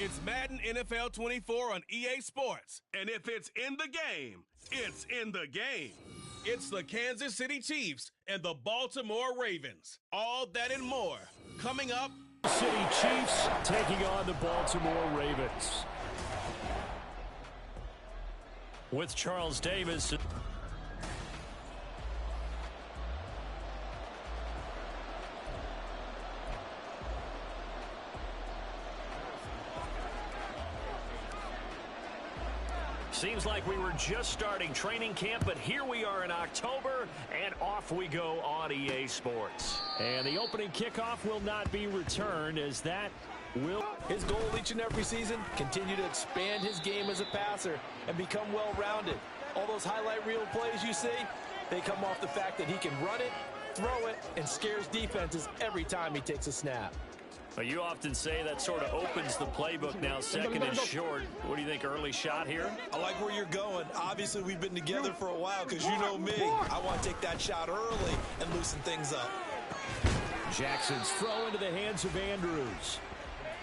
It's Madden NFL 24 on EA Sports. And if it's in the game, it's in the game. It's the Kansas City Chiefs and the Baltimore Ravens. All that and more coming up. City Chiefs taking on the Baltimore Ravens. With Charles Davis. Seems like we were just starting training camp, but here we are in October, and off we go on EA Sports. And the opening kickoff will not be returned, as that will... His goal each and every season, continue to expand his game as a passer and become well-rounded. All those highlight reel plays you see, they come off the fact that he can run it, throw it, and scares defenses every time he takes a snap. But you often say that sort of opens the playbook now, second and short. What do you think, early shot here? I like where you're going. Obviously, we've been together for a while because you know me. I want to take that shot early and loosen things up. Jackson's throw into the hands of Andrews.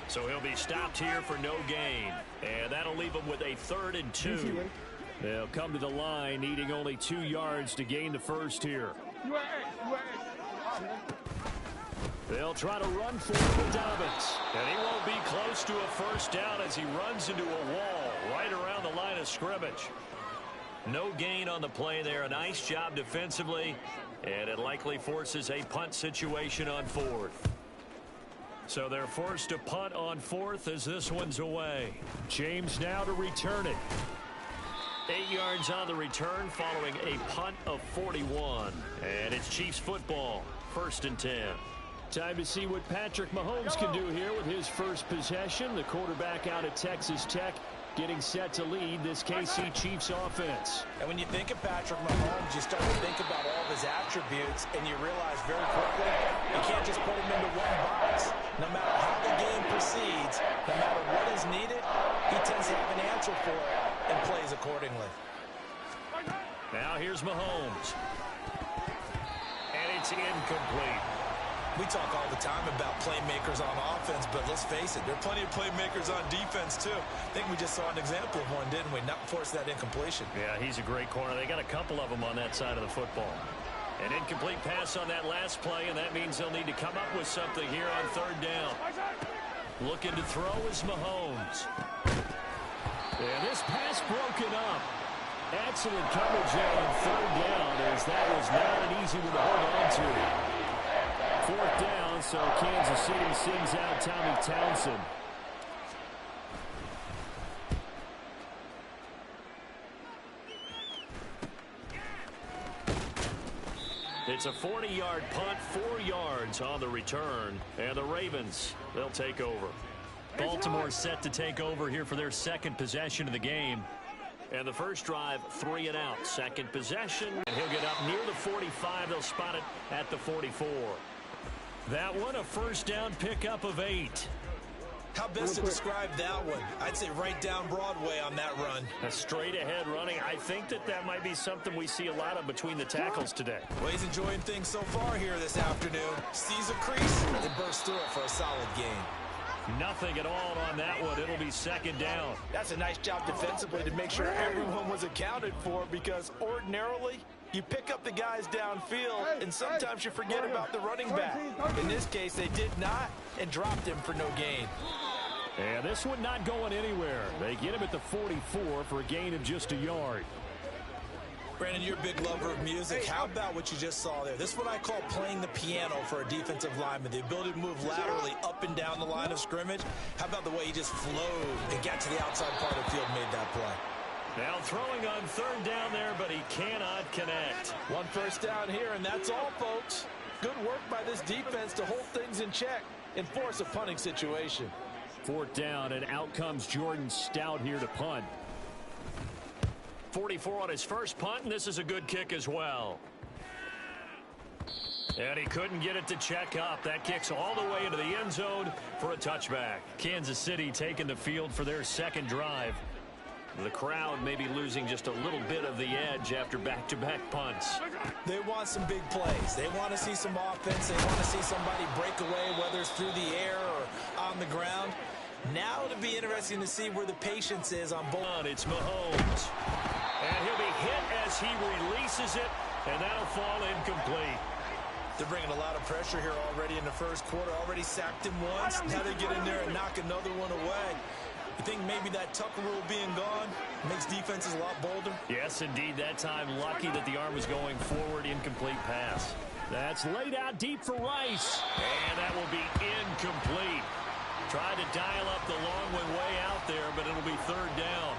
So he'll be stopped here for no gain. And that'll leave him with a 3rd and 2. They'll come to the line, needing only 2 yards to gain the first here. They'll try to run for it with Dobbins. And he won't be close to a first down as he runs into a wall right around the line of scrimmage. No gain on the play there. A nice job defensively. And it likely forces a punt situation on 4th. So they're forced to punt on 4th as this one's away. James now to return it. 8 yards on the return following a punt of 41. And it's Chiefs football. 1st and 10. Time to see what Patrick Mahomes can do here with his first possession. The quarterback out at Texas Tech getting set to lead this KC Chiefs offense. And when you think of Patrick Mahomes, you start to think about all of his attributes, and you realize very quickly you can't just put him into one box. No matter how the game proceeds, no matter what is needed, he tends to have an answer for it and plays accordingly. Now here's Mahomes. And it's incomplete. We talk all the time about playmakers on offense, but let's face it, there are plenty of playmakers on defense, too. I think we just saw an example of one, didn't we? Not force that incompletion. Yeah, he's a great corner. They got a couple of them on that side of the football. An incomplete pass on that last play, and that means they'll need to come up with something here on 3rd down. Looking to throw is Mahomes. And this pass broken up. Excellent coverage there on 3rd down, as that was not an easy one to hold on to. 4th down, so Kansas City sends out Tommy Townsend. It's a 40-yard punt, 4 yards on the return. And the Ravens, they'll take over. Baltimore set to take over here for their 2nd possession of the game. And the first drive, 3 and out. 2nd possession, and he'll get up near the 45. They'll spot it at the 44. That one, a first down pickup of 8. How best to describe that one? I'd say right down Broadway on that run. A straight-ahead running. I think that might be something we see a lot of between the tackles today. Well, he's enjoying things so far here this afternoon. Sees a crease and bursts through it for a solid gain. Nothing at all on that one. It'll be 2nd down. That's a nice job defensively to make sure everyone was accounted for, because ordinarily you pick up the guys downfield and sometimes you forget about the running back. In this case, they did not and dropped him for no gain. And this one not going anywhere. They get him at the 44 for a gain of just a yard. Brandon, you're a big lover of music. How about what you just saw there? This is what I call playing the piano for a defensive lineman. The ability to move laterally up and down the line of scrimmage. How about the way he just flowed and got to the outside part of the field and made that play? Now throwing on 3rd down there, but he cannot connect. 1 first down here, and that's all, folks. Good work by this defense to hold things in check and force a punting situation. 4th down, and out comes Jordan Stout here to punt. 44 on his first punt, and this is a good kick as well. And he couldn't get it to check up. That kicks all the way into the end zone for a touchback. Kansas City taking the field for their 2nd drive. The crowd may be losing just a little bit of the edge after back-to-back punts. They want some big plays. They want to see some offense. They want to see somebody break away, whether it's through the air or on the ground. Now it'll be interesting to see where the patience is on both. It's Mahomes. And he'll be hit as he releases it, and that'll fall incomplete. They're bringing a lot of pressure here already in the first quarter. Already sacked him once. Now they get in there and knock another one away. You think maybe that Tucker rule being gone makes defenses a lot bolder? Yes, indeed. That time, lucky that the arm was going forward. Incomplete pass. That's laid out deep for Rice. And that will be incomplete. Tried to dial up the long one way out there, but it'll be third down.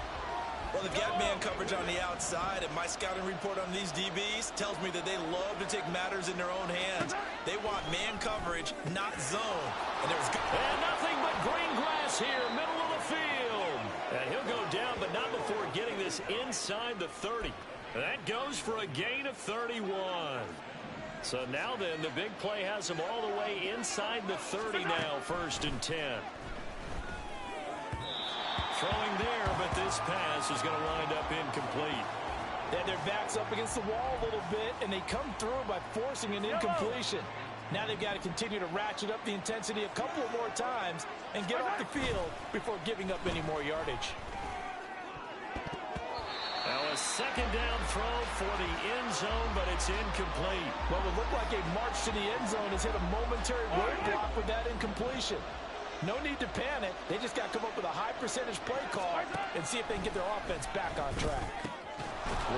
Well, they've got man coverage on the outside, and my scouting report on these DBs tells me that they love to take matters in their own hands. They want man coverage, not zone. And nothing but green grass here, middle of the field. And he'll go down, but not before getting this inside the 30. That goes for a gain of 31. So now then, the big play has them all the way inside the 30 now, 1st and 10. Throwing there, but this pass is going to wind up incomplete. They had their backs up against the wall a little bit, and they come through by forcing an incompletion. Now they've got to continue to ratchet up the intensity a couple more times and get off the field before giving up any more yardage. Now a second down throw for the end zone, but it's incomplete. What would look like a march to the end zone has hit a momentary roadblock with that incompletion. No need to panic. They just got to come up with a high percentage play call and see if they can get their offense back on track.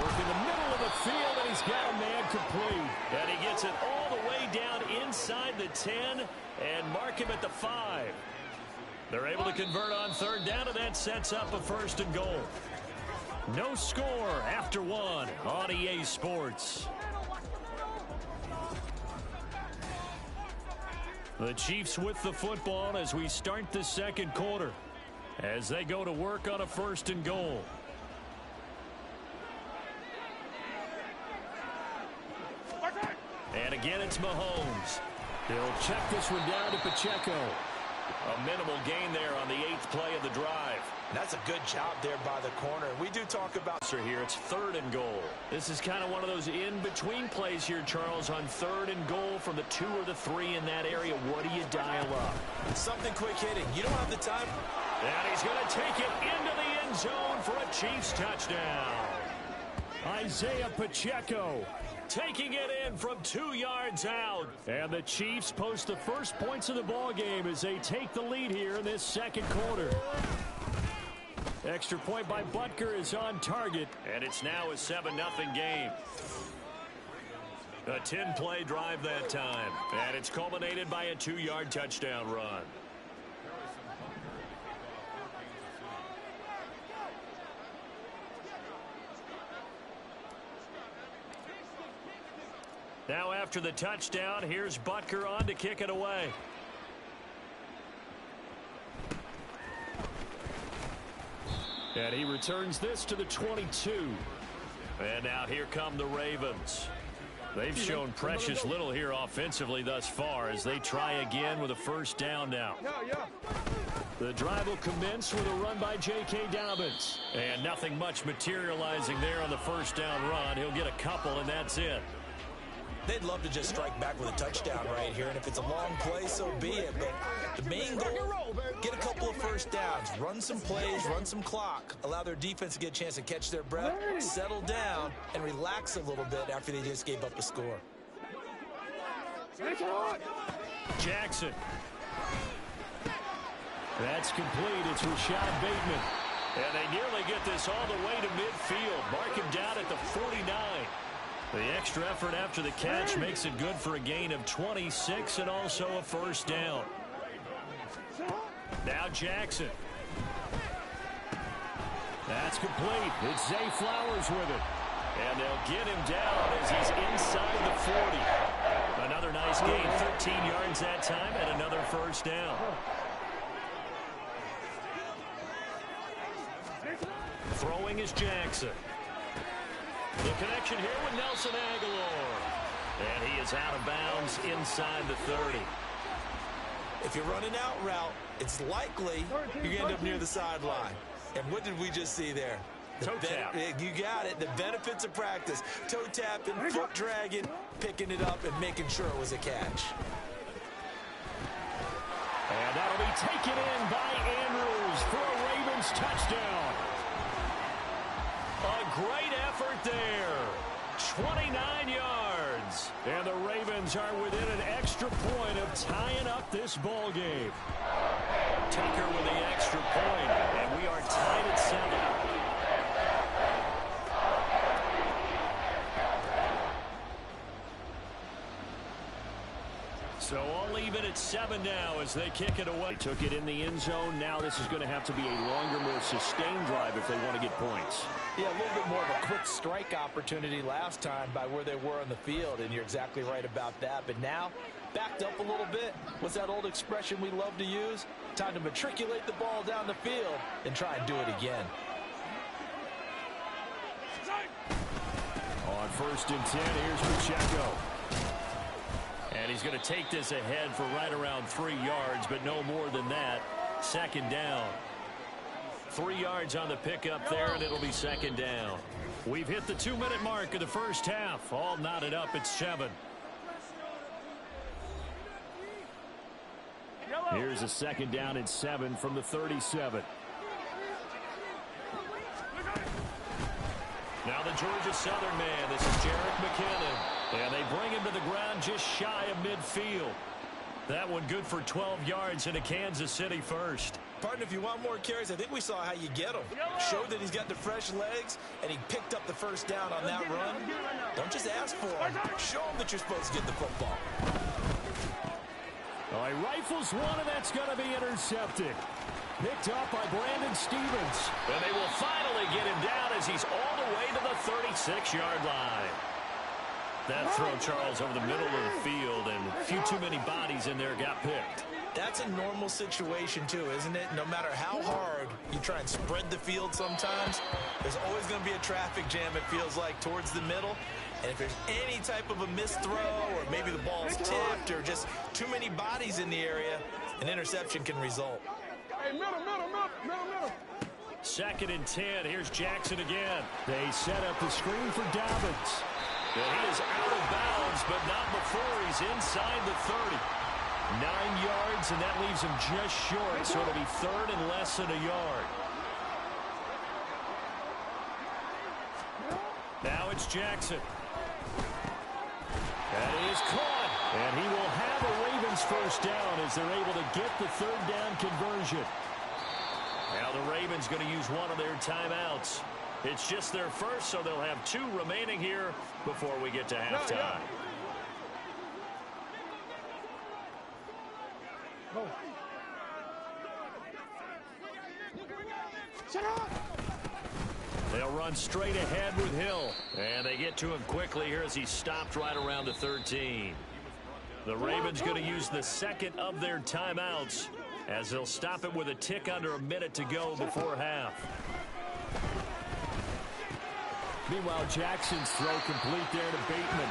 Work in the middle of the field, and he's got a man complete. And he gets it all the way down inside the 10 and mark him at the 5. They're able to convert on third down, and that sets up a 1st and goal. No score after 1 on EA Sports. The Chiefs with the football as we start the second quarter, as they go to work on a 1st and goal. And again, it's Mahomes. He'll check this one down to Pacheco. A minimal gain there on the 8th play of the drive. That's a good job there by the corner. We do talk about here. It's 3rd and goal. This is kind of one of those in-between plays here, Charles, on 3rd and goal from the 2 or the 3 in that area. What do you dial up? Something quick hitting. You don't have the time. And he's going to take it into the end zone for a Chiefs touchdown. Isaiah Pacheco taking it in from 2 yards out. And the Chiefs post the first points of the ball game as they take the lead here in this second quarter. Extra point by Butker is on target, and it's now a 7-0 game. A 10-play drive that time, and it's culminated by a 2-yard touchdown run. Now after the touchdown, here's Butker on to kick it away. And he returns this to the 22. And now here come the Ravens. They've shown precious little here offensively thus far as they try again with a 1st down now. The drive will commence with a run by J.K. Dobbins. And nothing much materializing there on the 1st down run. He'll get a couple, and that's it. They'd love to just strike back with a touchdown right here, and if it's a long play, so be it. But the main goal, get a couple of 1st downs, run some plays, run some clock, allow their defense to get a chance to catch their breath, settle down, and relax a little bit after they just gave up a score. Jackson. That's complete. It's Rashad Bateman. And they nearly get this all the way to midfield. Mark him down at the 49. The extra effort after the catch makes it good for a gain of 26 and also a 1st down. Now Jackson. That's complete. It's Zay Flowers with it. And they'll get him down as he's inside the 40. Another nice gain, 13 yards that time, and another 1st down. Throwing is Jackson. The connection here with Nelson Aguilar. And he is out of bounds inside the 30. If you're running out route, it's likely you're going to end up near the sideline. And what did we just see there? Toe tap. You got it. The benefits of practice. Toe tapping, foot dragging, picking it up, and making sure it was a catch. And that'll be taken in by Andrews. goes for a Ravens touchdown. A great effort there. 29 yards. And the Ravens are within an extra point of tying up this ball game. Tucker with the extra point, and we are tied at 7. So all even at 7 now as they kick it away. They took it in the end zone. Now this is going to have to be a longer, more sustained drive if they want to get points. Yeah, a little bit more of a quick strike opportunity last time by where they were on the field, and you're exactly right about that. But now, backed up a little bit. What's that old expression we love to use? Time to matriculate the ball down the field and try and do it again. On 1st and 10, here's Pacheco. And he's going to take this ahead for right around 3 yards, but no more than that. 2nd down. 3 yards on the pickup there, and it'll be 2nd down. We've hit the 2-minute mark of the first half. All knotted up at 7. Here's a 2nd down and 7 from the 37. Now the Georgia Southern man. This is Jerick McKinnon. And they bring him to the ground just shy of midfield. That one good for 12 yards into Kansas City first. Partner, if you want more carries, I think we saw how you get them. Showed that he's got the fresh legs, and he picked up the first down on that run. Don't just ask for him. Show him that you're supposed to get the football. Oh, he rifles one, and that's going to be intercepted. Picked up by Brandon Stevens. And they will finally get him down as he's all the way to the 36-yard line. That throw, Charles, over the middle of the field, and a few too many bodies in there got picked. That's a normal situation, too, isn't it? No matter how hard you try and spread the field sometimes, there's always going to be a traffic jam, it feels like, towards the middle. And if there's any type of a missed throw, or maybe the ball's tipped, or just too many bodies in the area, an interception can result. Hey, middle. 2nd and 10. Here's Jackson again. They set up the screen for Dobbins. And he is out of bounds, but not before he's inside the 30. 9 yards, and that leaves him just short, so it'll be 3rd and less than a yard. Now it's Jackson. That is caught, and he will have a Ravens first down as they're able to get the 3rd down conversion. Now the Ravens going to use one of their timeouts. It's just their first, so they'll have 2 remaining here before we get to halftime. They'll run straight ahead with Hill. And they get to him quickly here as he stopped right around the 13. The Ravens going to use the 2nd of their timeouts as they'll stop it with a tick under a minute to go before half. Meanwhile, Jackson's throw complete there to Bateman.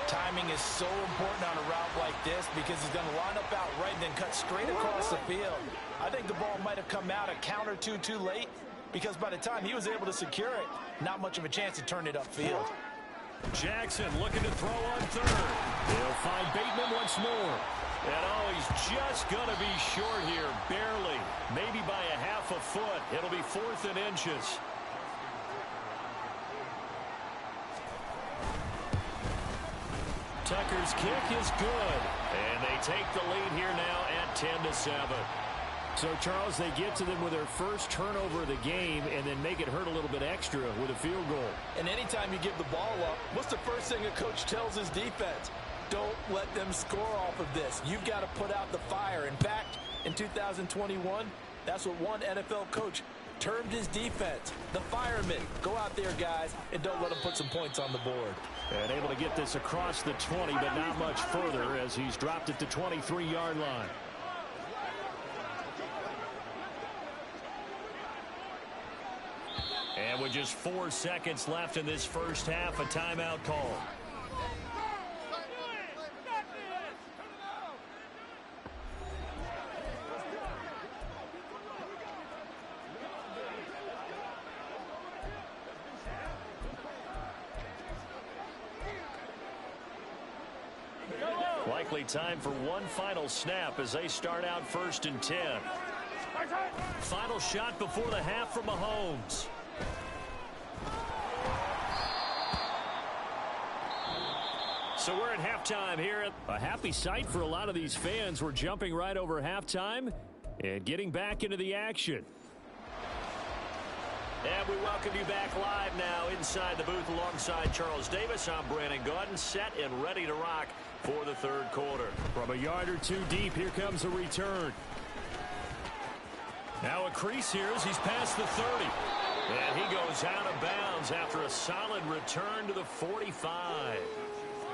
Timing is so important on a route like this because he's going to line up out right and then cut straight across the field. I think the ball might have come out a count or two too late because by the time he was able to secure it, not much of a chance to turn it upfield. Jackson looking to throw on 3rd. He'll find Bateman once more. And oh, he's just going to be short here, barely. Maybe by a half a foot. It'll be 4th and inches. Tucker's kick is good. And they take the lead here now at 10-7. So, Charles, they get to them with their first turnover of the game and then make it hurt a little bit extra with a field goal. And anytime you give the ball up, what's the first thing a coach tells his defense? Don't let them score off of this. You've got to put out the fire. In fact, in 2021, that's what one NFL coach termed his defense, the firemen. Go out there, guys, and don't let them put some points on the board. And able to get this across the 20, but not much further as he's dropped it to 23-yard line. And with just 4 seconds left in this first half, a timeout call. Likely time for one final snap as they start out 1st and 10. Final shot before the half from Mahomes. So we're at halftime here. A happy sight for a lot of these fans. We're jumping right over halftime and getting back into the action. And we welcome you back live now inside the booth alongside Charles Davis. I'm Brandon Gaudin, set and ready to rock for the third quarter. From a yard or two deep, here comes the return. Now a crease here as he's past the 30. And he goes out of bounds after a solid return to the 45.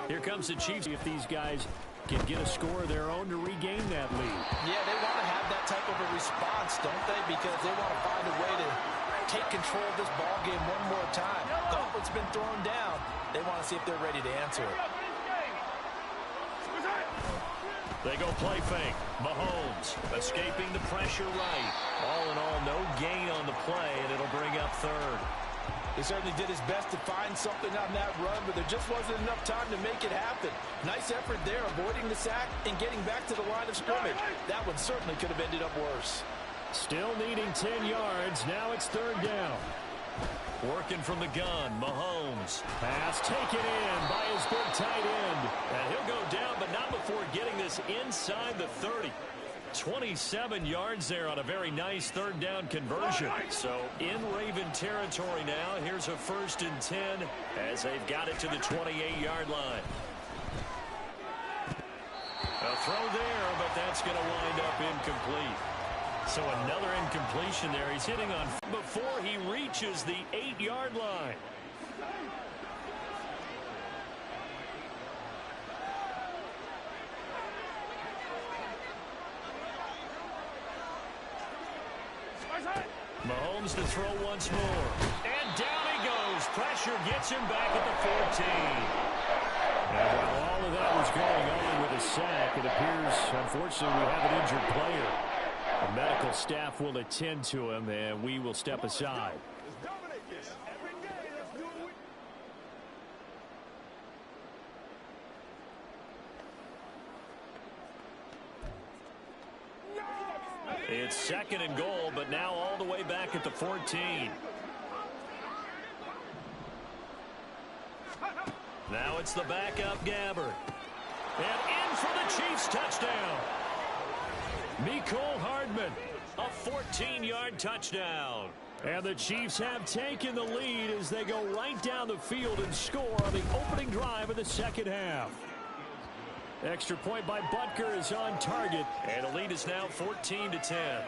Here comes the Chiefs. If these guys can get a score of their own to regain that lead. Yeah, they want to have that type of a response, don't they? Because they want to find a way to take control of this ball game one more time. Gauntlet's been thrown down. They want to see if they're ready to answer it. They go play fake. Mahomes escaping the pressure right. All in all, no gain on the play, and it'll bring up third. He certainly did his best to find something on that run, but there just wasn't enough time to make it happen. Nice effort there, avoiding the sack and getting back to the line of scrimmage. That one certainly could have ended up worse. Still needing 10 yards. Now it's third down. Working from the gun, Mahomes. Pass taken in by his big tight end. And he'll go down, but not before getting this inside the 30. 27 yards there on a very nice third down conversion. So in Raven territory now. Here's a 1st and 10 as they've got it to the 28-yard line. A throw there, but that's going to wind up incomplete. So another incompletion there. He's hitting on before he reaches the 8-yard line. Mahomes to throw once more. And down he goes. Pressure gets him back at the 14. And while all of that was going on with a sack, it appears, unfortunately, we have an injured player. The medical staff will attend to him, and we will step aside. It's 2nd and goal, but now all the way back at the 14. Now it's the backup Gabbard. And in for the Chiefs touchdown. Mecole Hardman, a 14-yard touchdown. And the Chiefs have taken the lead as they go right down the field and score on the opening drive of the second half. Extra point by Butker is on target, and the lead is now 14-10.